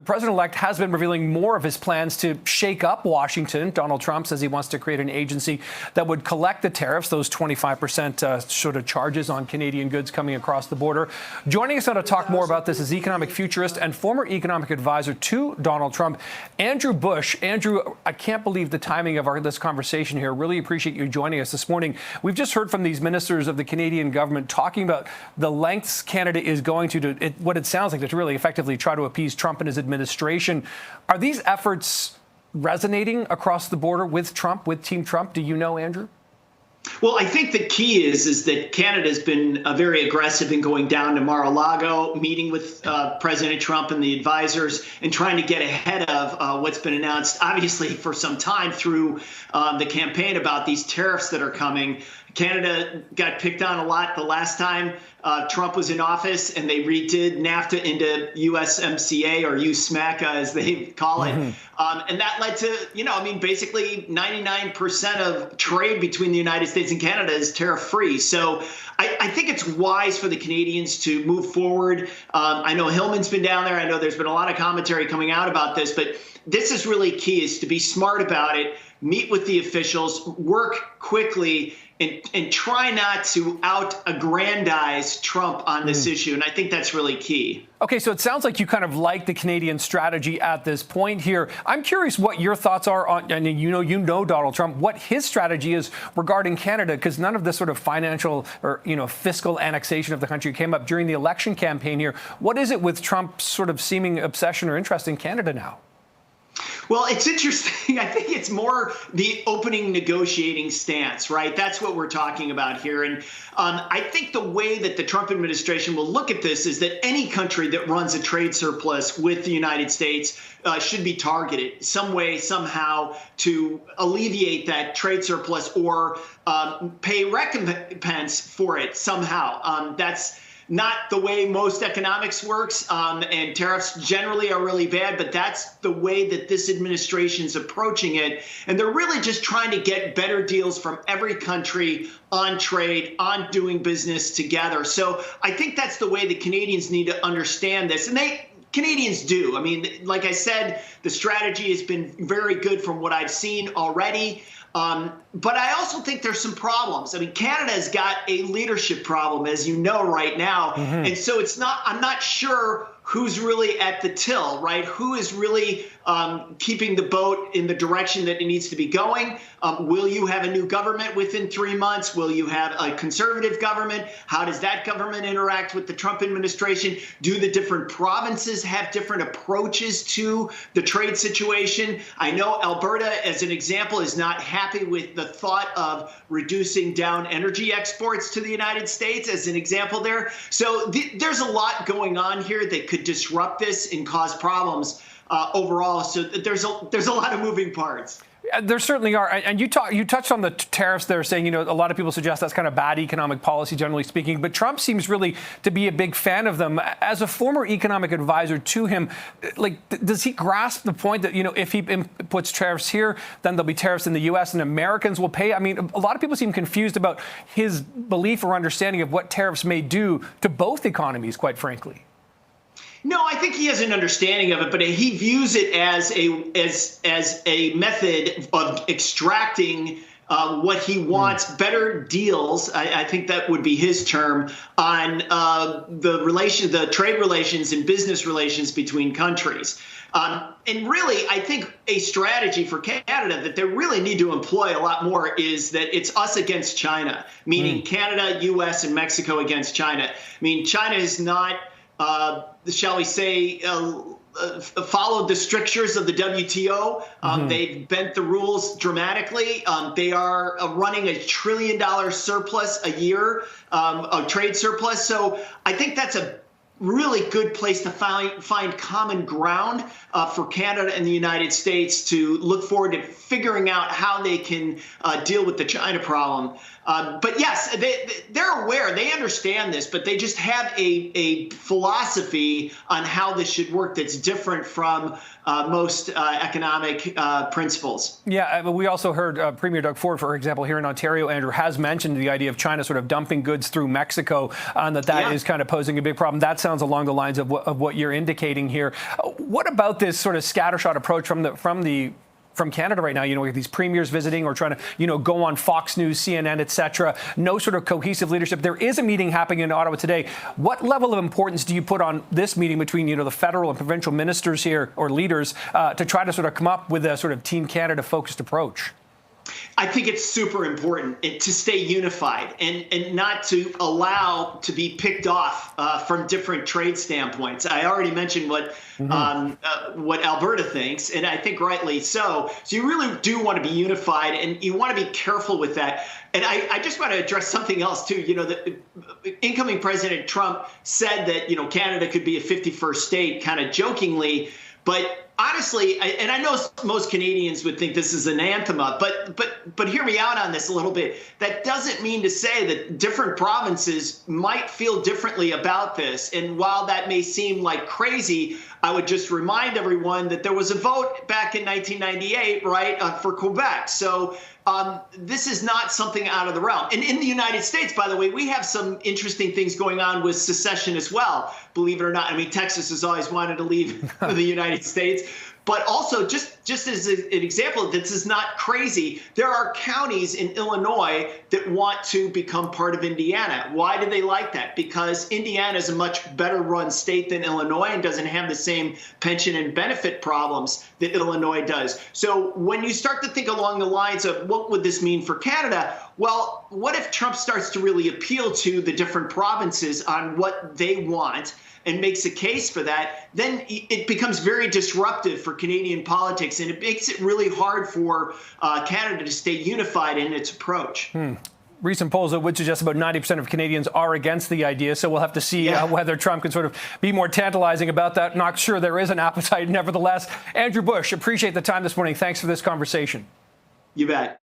The president-elect has been revealing more of his plans to shake up Washington. Donald Trump says he wants to create an agency that would collect the tariffs, those 25% sort of charges on Canadian goods coming across the border. Joining us now to talk more about this is economic futurist and former economic advisor to Donald Trump, Andrew Bush. Andrew, I can't believe the timing of this conversation here. Really appreciate you joining us this morning. We've just heard from these ministers of the Canadian government talking about the lengths Canada is going to what it sounds like to really effectively try to appease Trump and his administration. Are these efforts resonating across the border with Trump, with Team Trump? Do you know, Andrew? Well, I think the key is that Canada's been very aggressive in going down to Mar-a-Lago, meeting with President Trump and the advisors, and trying to get ahead of what's been announced, obviously, for some time through the campaign about these tariffs that are coming. Canada got picked on a lot the last time Trump was in office, and they redid NAFTA into USMCA, or USMCA as they call it. And that led to, basically 99% of trade between the United States and Canada is tariff-free. So I think it's wise for the Canadians to move forward. I know Hillman's been down there. I know there's been a lot of commentary coming out about this, but this is really key, is to be smart about it, meet with the officials, work quickly, and try not to out-aggrandize Trump on this issue. And I think that's really key. Okay, so it sounds like you kind of like the Canadian strategy at this point here. I'm curious what your thoughts are on, and you know Donald Trump, what his strategy is regarding Canada, because none of this sort of financial or, fiscal annexation of the country came up during the election campaign here. What is it with Trump's sort of seeming obsession or interest in Canada now? Well, it's interesting. I think it's more the opening negotiating stance, right? That's what we're talking about here. And I think the way that the Trump administration will look at this is that any country that runs a trade surplus with the United States should be targeted some way, somehow, to alleviate that trade surplus or pay recompense for it somehow. That's not the way most economics works, and tariffs generally are really bad, but that's the way that this administration's approaching it. And they're really just trying to get better deals from every country on trade, on doing business together. So I think that's the way the Canadians need to understand this. And Canadians do. I mean, like I said, the strategy has been very good from what I've seen already. But I also think there's some problems. I mean, Canada has got a leadership problem, as you know, right now. And so I'm not sure who's really at the till, right? Who is really keeping the boat in the direction that it needs to be going? Will you have a new government within 3 months? Will you have a conservative government? How does that government interact with the Trump administration? Do the different provinces have different approaches to the trade situation? I know Alberta, as an example, is not happy with the thought of reducing down energy exports to the United States, as an example there. So there's a lot going on here that could disrupt this and cause problems overall. So there's a lot of moving parts. There certainly are. And you touched on the tariffs there, saying, a lot of people suggest that's kind of bad economic policy, generally speaking. But Trump seems really to be a big fan of them. As a former economic advisor to him, does he grasp the point that, if he puts tariffs here, then there'll be tariffs in the U.S. and Americans will pay? I mean, a lot of people seem confused about his belief or understanding of what tariffs may do to both economies, quite frankly. No, I think he has an understanding of it, but he views it as a method of extracting what he wants, better deals. I think that would be his term, on the trade relations and business relations between countries. And really, I think a strategy for Canada that they really need to employ a lot more is that it's us against China, meaning Canada, U.S., and Mexico against China. I mean, China is not, shall we say, followed the strictures of the WTO. They've bent the rules dramatically. They are running $1 trillion surplus a year, a trade surplus. So I think that's a really good place to find common ground for Canada and the United States to look forward to figuring out how they can deal with the China problem. But yes, they're aware, they understand this, but they just have a philosophy on how this should work that's different from most economic principles. Yeah, but we also heard Premier Doug Ford, for example, here in Ontario, Andrew, has mentioned the idea of China sort of dumping goods through Mexico, and that is kind of posing a big problem. That sounds sounds along the lines of what you're indicating here. What about this sort of scattershot approach from Canada right now? We have these premiers visiting or trying to, go on Fox News, CNN, et cetera. No sort of cohesive leadership. There is a meeting happening in Ottawa today. What level of importance do you put on this meeting between, the federal and provincial ministers here or leaders to try to sort of come up with a sort of Team Canada focused approach? I think it's super important to stay unified and not to allow to be picked off from different trade standpoints. I already mentioned what Alberta thinks, and I think rightly so. So you really do want to be unified, and you want to be careful with that. And I just want to address something else, too. The incoming President Trump said that, Canada could be a 51st state, kind of jokingly. But honestly, and I know most Canadians would think this is anathema, but hear me out on this a little bit. That doesn't mean to say that different provinces might feel differently about this. And while that may seem like crazy, I would just remind everyone that there was a vote back in 1998, right, for Quebec. So this is not something out of the realm. And in the United States, by the way, we have some interesting things going on with secession as well, believe it or not. I mean, Texas has always wanted to leave the United States. But also, just as an example, this is not crazy. There are counties in Illinois that want to become part of Indiana. Why do they like that? Because Indiana is a much better run state than Illinois and doesn't have the same pension and benefit problems that Illinois does. So when you start to think along the lines of what would this mean for Canada, well, what if Trump starts to really appeal to the different provinces on what they want and makes a case for that? Then it becomes very disruptive for Canadian politics, and it makes it really hard for Canada to stay unified in its approach. Recent polls would suggest about 90% of Canadians are against the idea, so we'll have to see whether Trump can sort of be more tantalizing about that. Not sure there is an appetite, nevertheless. Andrew Bush, appreciate the time this morning. Thanks for this conversation. You bet.